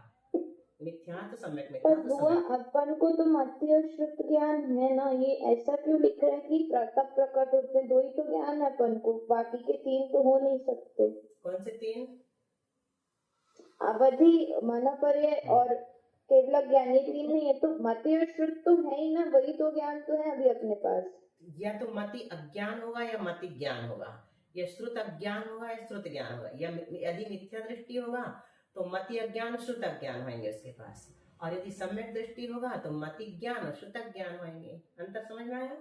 मिथ्यात्व, सम्यक पर मिथ्यात्व, बुआ, अपन को तो मति और श्रुत ज्ञान है ना, ये ऐसा क्यों लिख रहा है कि तब प्रकट होते हैं? 2 ही तो ज्ञान है अपन को, बाकी के 3 तो हो नहीं सकते। कौन से 3? अवधि, मनोपर्य और केवल ज्ञान, ये 3 नहीं है तो मति और श्रुत तो है ही ना, वही 2 ज्ञान तो है अभी अपने पास। या तो मति अज्ञान होगा या मति ज्ञान होगा, या श्रुत अज्ञान होगा या श्रुत ज्ञान होगा, या यदि मिथ्या दृष्टि होगा तो मति अज्ञान और श्रुत अज्ञान होंगे उसके पास, और यदि सम्यक दृष्टि होगा तो मति ज्ञान और श्रुत ज्ञान होंगे। अंतर समझ में आया?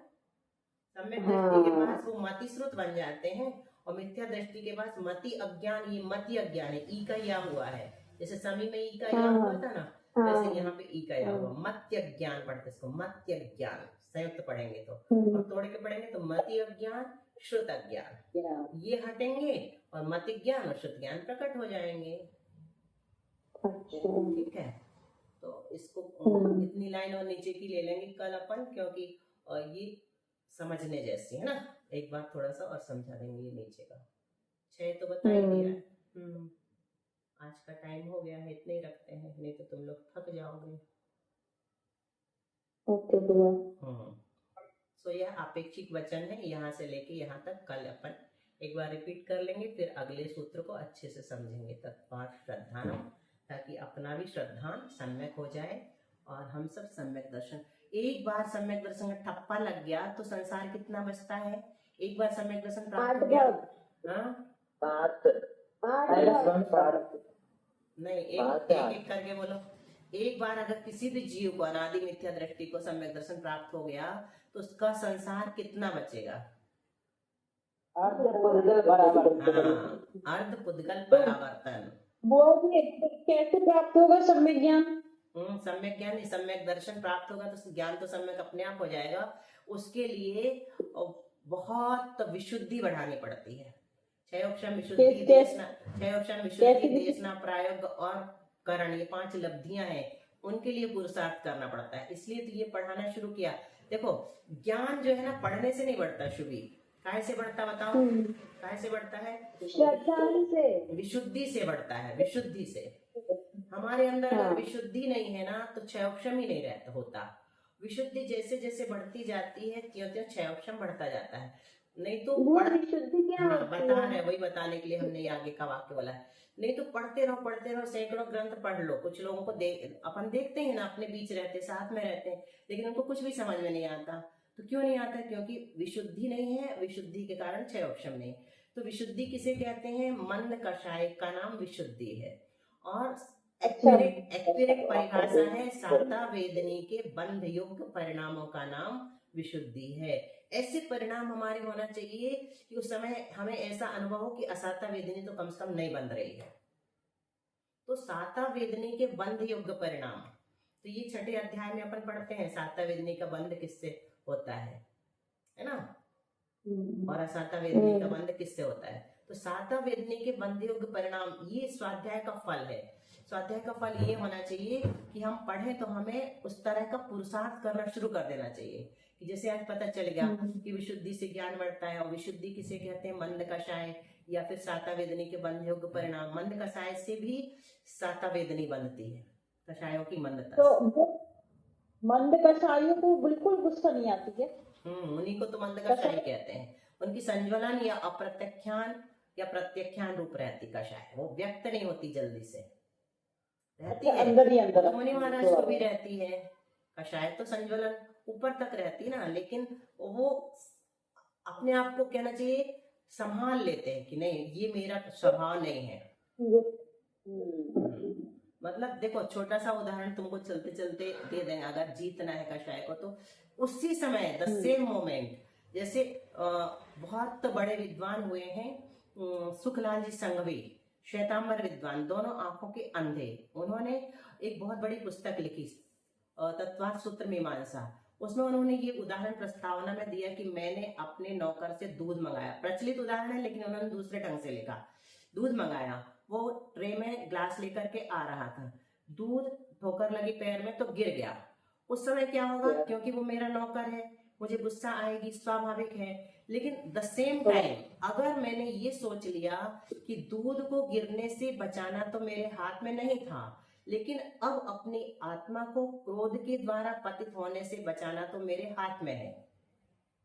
सम्यक दृष्टि के पास वो मति श्रुत बन जाते हैं और मिथ्या दृष्टि के पास मति अज्ञान। ये मति अज्ञान है, ई का या हुआ है, जैसे समी में ई का या हुआ था ना, वैसे यहाँ पे ई का या हुआ। मत्य ज्ञान पढ़ते इसको, मत्य ज्ञान संयुक्त पढ़ेंगे तो, और तोड़ के पढ़ेंगे तो मति अज्ञान, श्रुत अज्ञान, ये हटेंगे और मति ज्ञान और श्रुत ज्ञान प्रकट हो जाएंगे। ठीक है, तो इसको इतनी लाइन और नीचे की ले लेंगे कल अपन, क्योंकि ये समझने जैसी है ना। एक बार थोड़ा सा और समझा देंगे ये नीचे का। 6 तो बता ही दिया है। आज का टाइम हो गया है, इतने ही रखते हैं, नहीं तो तुम लोग थक जाओगे। ओके बुआ। सो यह अपेक्षिक वचन है, यहाँ से लेके यहाँ तक कल अपन एक बार रिपीट कर लेंगे, फिर अगले सूत्र को अच्छे से समझेंगे। तत्पाठ श्रद्धानम, ताकि अपना भी श्रद्धान सम्यक हो जाए और हम सब सम्यक दर्शन। एक बार सम्यक दर्शन का ठप्पा लग गया तो संसार कितना बचता है? एक बार सम्यक दर्शन प्राप्त हो गया, नहीं, एक करके बोलो। एक बार अगर किसी भी जीव को अनादि मिथ्या दृष्टि को सम्यक दर्शन प्राप्त हो गया तो उसका संसार कितना बचेगा? अर्ध पुद्गल बराबर। हाँ, अर्ध पुद्गल परावर्तन। वो भी कैसे प्राप्त होगा सम्यक ज्ञान? सम्यक ज्ञान नहीं, सम्यक दर्शन प्राप्त होगा तो ज्ञान तो सम्यक अपने आप हो जाएगा। उसके लिए बहुत विशुद्धि बढ़ानी पड़ती है। क्षयोक्षम विशुद्धि, देशना, क्षयोक्षम विशुद्धि, देशना, प्रायोग और करण, ये 5 लब्धियां हैं, उनके लिए पुरुषार्थ करना पड़ता है। इसलिए तो ये पढ़ाना शुरू किया। देखो ज्ञान जो है ना पढ़ने से नहीं बढ़ता शुभी, काहे से बढ़ता बताओ? काहे से बढ़ता है? श्रद्धा से, विशुद्धि से बढ़ता है, विशुद्धि से। हमारे अंदर अगर विशुद्धि नहीं है ना तो क्षयोक्षम ही नहीं रहता होता। विशुद्धि जैसे जैसे बढ़ती जाती है त्यों त्यों क्षयोक्षम बढ़ता जाता है। नहीं तो विशुद्धि क्या बता रहे, वही बताने के लिए हमने आगे का वाक्य बोला है। नहीं तो पढ़ते रहो, सैकड़ों ग्रंथ पढ़ लो। कुछ लोगों को अपन देखते हैं ना, अपने बीच रहते, साथ में रहते हैं, लेकिन उनको कुछ भी समझ में नहीं आता। तो क्यों नहीं आता? क्योंकि विशुद्धि नहीं है, विशुद्धि के कारण क्षयोक्षम नहीं। तो विशुद्धि किसे कहते हैं? मंद कषाय का नाम विशुद्धि है। और एक्यूरेट परिभाषा है, साता वेदनी के बंध युक्त परिणामों का नाम विशुद्धि है। ऐसे परिणाम हमारे होना चाहिए कि उस समय हमें ऐसा अनुभव हो कि असाता वेदनी तो कम से कम नहीं बंध रही है। तो साता वेदनी के बंध योग्य परिणाम, तो ये 6ठे अध्याय में अपन पढ़ते हैं साता वेदनी का बंध किससे होता है ना, और असाता वेदनी का बंध किससे होता है। तो साता वेदनी के बंध योग्य परिणाम ये स्वाध्याय का फल है। स्वाध्याय का फल ये होना चाहिए कि हम पढ़ें तो हमें उस तरह का पुरुषार्थ करना शुरू कर देना चाहिए कि जैसे आज पता चल गया कि विशुद्धि से ज्ञान बढ़ता है। और विशुद्धि किसे कहते हैं? मंद कषाय या फिर साता वेदनी के बंध योग्य परिणाम। मंद कषाय से भी साता वेदनी बनती है, कषायों की मंदता। तो मंद कषायों को बिल्कुल गुस्सा नहीं आती है। उन्हीं को तो मंद कषाय कहते हैं। उनकी संज्वलन या अप्रत्यख्यान या प्रत्यख्यान रूप रहती कषाय, वो व्यक्त नहीं होती जल्दी से, रहती है अंदर ही अंदर। मुनि महाराज को भी रहती है कषाय, तो संज्वलन ऊपर तक रहती ना, लेकिन वो अपने आप को कहना चाहिए संभाल लेते हैं कि नहीं ये मेरा स्वभाव नहीं है। मतलब देखो छोटा सा उदाहरण तुमको चलते चलते दे देंगे। अगर जीतना है कषाय को तो उसी समय द सेम मोमेंट, जैसे बहुत बड़े विद्वान हुए हैं सुखलाल जी संघवी, श्वेतांबर विद्वान, दोनों आंखों के अंधे। उन्होंने एक बहुत बड़ी पुस्तक लिखी तत्वार्थ सूत्र मीमांसा। उसमें उन्होंने ये उदाहरण प्रस्तावना में दिया कि मैंने अपने नौकर से दूध मंगाया। प्रचलित उदाहरण है लेकिन उन्होंने दूसरे ढंग से लिखा। दूध मंगाया, वो ट्रे में ग्लास लेकर के आ रहा था, दूध ठोकर लगी पैर में तो गिर गया। उस समय क्या होगा? क्योंकि वो मेरा नौकर है, मुझे गुस्सा आएगी, स्वाभाविक है। लेकिन द सेम टाइम अगर मैंने ये सोच लिया कि दूध को गिरने से बचाना तो मेरे हाथ में नहीं था, लेकिन अब अपनी आत्मा को क्रोध के द्वारा पतित होने से बचाना तो मेरे हाथ में है,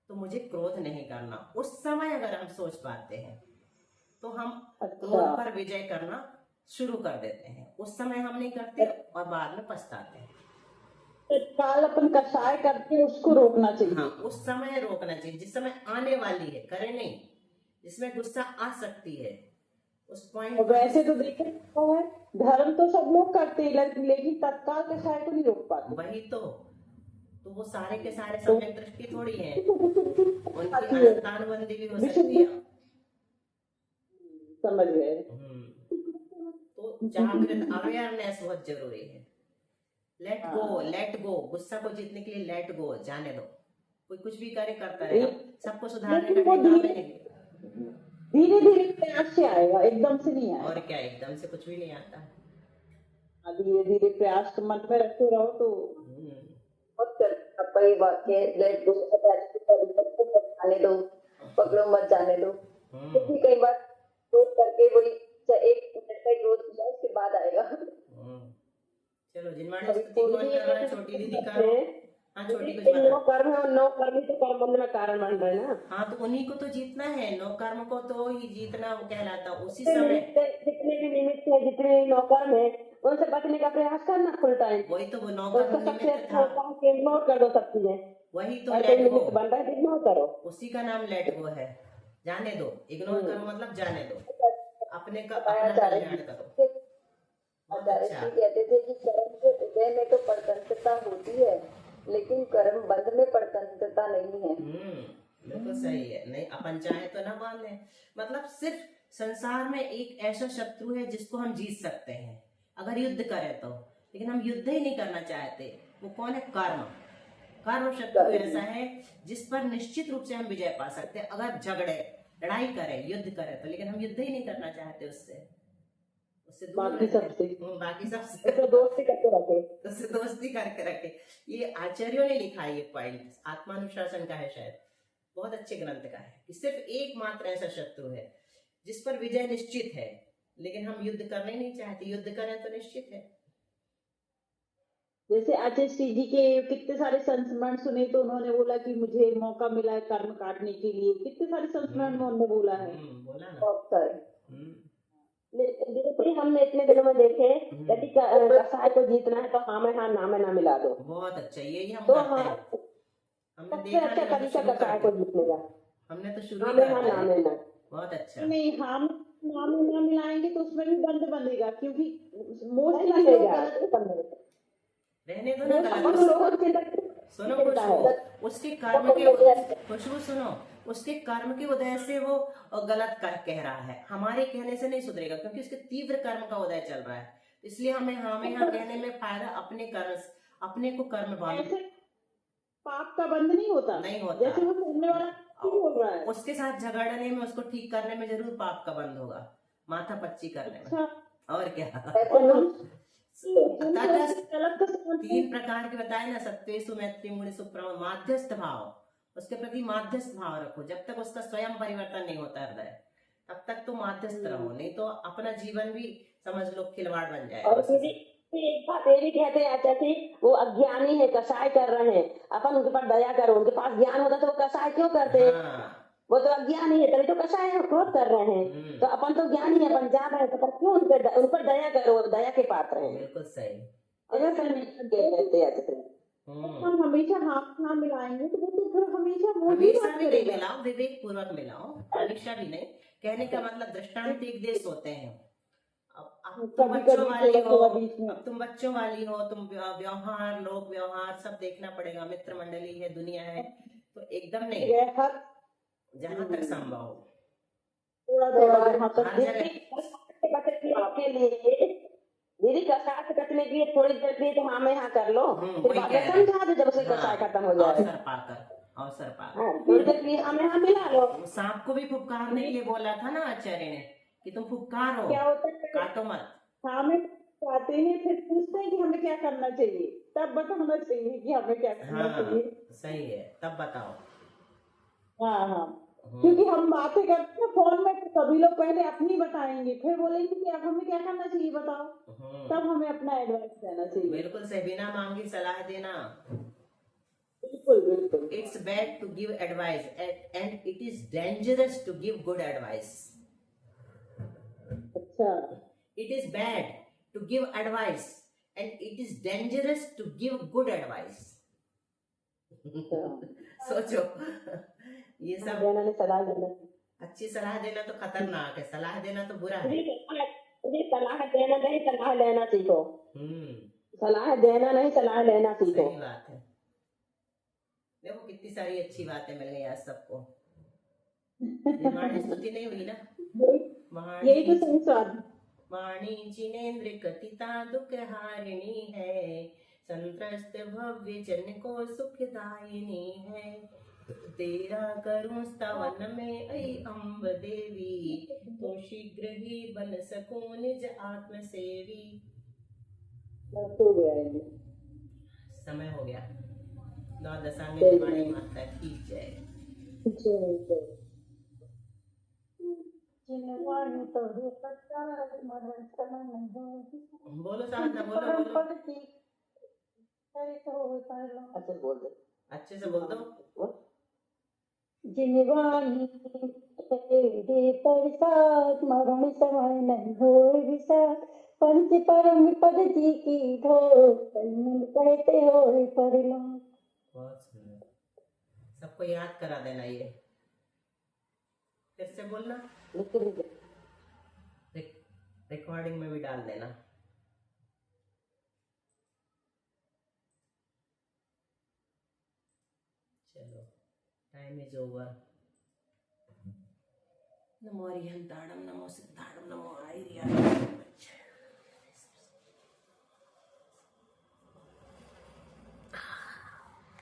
तो मुझे क्रोध नहीं करना। उस समय अगर हम सोच पाते हैं तो हम क्रोध पर विजय करना शुरू कर देते हैं। उस समय हम नहीं करते और बाद में पछताते हैं। तत्काल अपन कषाय करके उसको रोकना चाहिए। हाँ, उस समय रोकना चाहिए जिस समय आने वाली है, करे नहीं, जिसमें गुस्सा आ सकती है उस पॉइंट। वैसे तो देखे है धर्म तो सब लोग करते हैं लेकिन तत्काल कषाय को नहीं रोक पाते। वही तो वो सारे के सारे सम्यक दृष्टि थोड़ी है, उनकी अनंतानुबंधी भी हो सकती है। समझ गए। तो जागृत अवेयरनेस बहुत जरूरी है। लेट गो, गुस्सा को जीतने के लिए लेट गो, जाने दो। कोई कुछ भी करे करता रहेगा, सबको सुधारने का काम नहीं। धीरे धीरे प्रयास से आएगा, एकदम से नहीं आएगा। और क्या, एकदम से कुछ भी नहीं आता। धीरे धीरे प्रयास मन में रखते रहो तो लेट गो, जाने दो, पकड़ो मत जाने दो। क्योंकि कई बार क्रोध करके वही 1 मिनट का क्रोध उसके बाद आएगा। चलो जिनवाणी स्तुति कौन कर रहा है? छोटी दीदी करो। हाँ, छोटी कुछ बता। नो कर्म है और नो कर्म तो कर्म बंधन में कारण बन रहे ना। हाँ, तो उन्हीं को तो जीतना है, नो कर्म को तो ही जीतना वो कहलाता। उसी समय जितने भी निमित्त है, जितने भी नो कर्म है, उनसे बचने का प्रयास करना फुल टाइम। वही तो वो नो कर्म निमित्त था, इग्नोर कर दो सब चीजें। वही तो लेट गो बन रहा है, इग्नोर करो। उसी का नाम लेट गो है, जाने दो। इग्नोर करो मतलब जाने दो, अपने का अपना कल्याण करो। बहुत आचार्य अच्छा। जी कहते थे कि कर्म के उदय में तो परतंत्रता होती है, लेकिन कर्म बंध में परतंत्रता नहीं है। बिल्कुल सही है। नहीं, अपन चाहे तो ना बांधे। मतलब सिर्फ संसार में एक ऐसा शत्रु है जिसको हम जीत सकते हैं अगर युद्ध करें तो, लेकिन हम युद्ध ही नहीं करना चाहते। वो कौन है? कर्म। कर्म शत्रु ऐसा है जिस पर निश्चित रूप से हम विजय पा सकते हैं अगर झगड़े लड़ाई करें, युद्ध करें तो, लेकिन हम युद्ध ही नहीं करना चाहते उससे दूर बाकी रहते हैं। सबसे बाकी सबसे तो दोस्ती करके रखे। उससे दोस्ती करके रखे। ये आचार्यों ने लिखा है, ये पॉइंट आत्मानुशासन का है, शायद बहुत अच्छे ग्रंथ का है, कि सिर्फ एकमात्र ऐसा शत्रु है जिस पर विजय निश्चित है, लेकिन हम युद्ध करना ही नहीं चाहते। युद्ध करें तो निश्चित है। जैसे आचार्य श्री जी के कितने सारे संस्मरण सुने तो उन्होंने बोला कि मुझे मौका मिला है कर्म काटने के लिए, कितने सारे संस्मरण में उन्होंने बोला है। बोला ना। बहुत सारे। जैसे हमने इतने दिनों में देखे यदि कसाय को जीतना है तो हाँ में हाँ ना में ना मिला दो, बहुत अच्छा, यही हम तो करते हाँ हैं। हमने सबसे देखा अच्छा नहीं, तरीका शुरू कसाय कर को जीतने का, हमने तो शुरू हाँ ही में कर हाँ दिया। ना में ना। बहुत अच्छा। नहीं, हम नाम ना मिलाएंगे तो उसमें भी बंद बंधेगा, क्योंकि नहीं मोस्टली बनेगा, गलत नहीं बनेगा। रहने दो ना अपन गलत। लोगों की चिंता सुनो चिंता है। खुशबू, उसके कर्म तो के खुशबू सुनो, उसके कर्म की वजह से वो गलत कह रहा है, हमारे कहने से नहीं सुधरेगा, क्योंकि उसके तीव्र कर्म का उदय चल रहा है। इसलिए हमें हाँ में हाँ कहने में फायदा अपने कर्म, अपने को कर्म बांध ऐसे पाप का बंध नहीं होता, नहीं होता। जैसे वो सुनने वाला ठीक बोल रहा है। उसके साथ झगड़ने में, उसको ठीक करने में जरूर पाप का बंध होगा, माथा पच्ची करने में। अच्छा, और क्या। और हम तीन प्रकार के बताए ना, सत्वेषु मैत्री मूढ़ सुप्रम, माध्यस्थ भाव, उसके प्रति माध्यस्थ भाव रखो। जब तक उसका स्वयं परिवर्तन नहीं होता हृदय, तब तक तो माध्यस्थ रहो, नहीं तो अपना जीवन भी समझ लो खिलवाड़ बन जाएगा। और फिर एक बात ये भी कहते हैं अच्छा जी, वो अज्ञानी है, कसाय कर रहे हैं, अपन उनके पर दया करो, उनके पास ज्ञान होता तो वो कसाय क्यों करते हैं? वो तो अज्ञानी है तभी तो कसाय है, क्रोध कर रहे हैं। तो अपन तो ज्ञानी है, अपन जान रहे हैं, तो क्यों उन पर दया करो, दया के पात्र हैं। बिल्कुल सही। कहते हैं हम हमेशा हाथ ना मिलाएंगे तो वो तो फिर हमेशा वो ही हमेशा बात भी नहीं करेगा। मिलाओ, विवेक पूर्वक मिलाओ, हमेशा भी नहीं। कहने का मतलब दृष्टांत एक देश होते हैं। अब तुम कभी बच्चों कभी वाली हो, थोड़ा बीच में। अब तुम बच्चों वाली हो, तुम व्यवहार, लोक व्यवहार सब देखना पड़ेगा, मित्र मंडली है, दुनिया है, तो एकदम नहीं, हर जहां तक संभव हो। थोड़ा थोड़ा जहाँ तक हर जगह के लिए दीदी कसाय से कटने के लिए थोड़ी देर के लिए तो हाँ में हाँ कर लो, फिर वही बाद कह में रहे हैं। समझा दो जब उसकी कसाय खत्म हो जाए। अवसर पाकर हाँ, थोड़ी देर के लिए हाँ में हाँ मिला लो। सांप को भी फुफकारने के लिए बोला था ना आचार्य ने, कि तुम फुफकारो, क्या होता है, काटो मत। हमें आते हैं फिर पूछते हैं कि हमें क्या करना चाहिए, तब बताना चाहिए कि हमें क्या करना चाहिए। सही है, तब बताओ। हाँ हाँ, क्योंकि हम बातें करते हैं फोन में तो सभी लोग पहले अपनी बताएंगे, फिर बोलेंगे कि अब हमें क्या करना चाहिए बताओ, तब हमें अपना एडवाइस देना चाहिए। बिल्कुल सही, बिना मांगी सलाह देना। बिल्कुल बिल्कुल। It's bad to give advice and it is dangerous to give good advice. अच्छा, It is bad to give advice and it is dangerous to give good advice. सोचो, ये सब देना नहीं, सलाह देना। अच्छी सलाह देना तो खतरनाक है, सलाह देना तो बुरा है। सलाह देना नहीं, सलाह लेना सीखो। सलाह देना नहीं, सलाह लेना सीखो। सही बात है। देखो कितनी सारी अच्छी बातें मिल गई आज सबको। वाणी स्तुति नहीं हुई ना, यही तो सही स्वाद। वाणी जिनेन्द्र कथिता दुख हारिणी है, संत्रस्त भव्य जन को सुखदायिनी है। तेरा करूं स्तवन में ऐ अम्ब देवी, तो शीघ्र ही बन सकूं निज आत्म सेवी। हो गया है। समय हो गया। नौ दशांगे वाणी माता की जय। बोलो साधना, बोलो बोलो, अच्छा बोल दे। अच्छे से बोल दो। जिनवाणी दे प्रसाद, मरण समय नहीं हो विषाद, पंच परम पद जी की ढोल, कहते हो परिलाम। बहुत सुंदर, सबको याद करा देना ये, फिर से बोलना, रिकॉर्डिंग में भी डाल देना। Time is over. NaMo अरिहंताणम, NaMo सिद्धाणम, NaMo आयर्याय।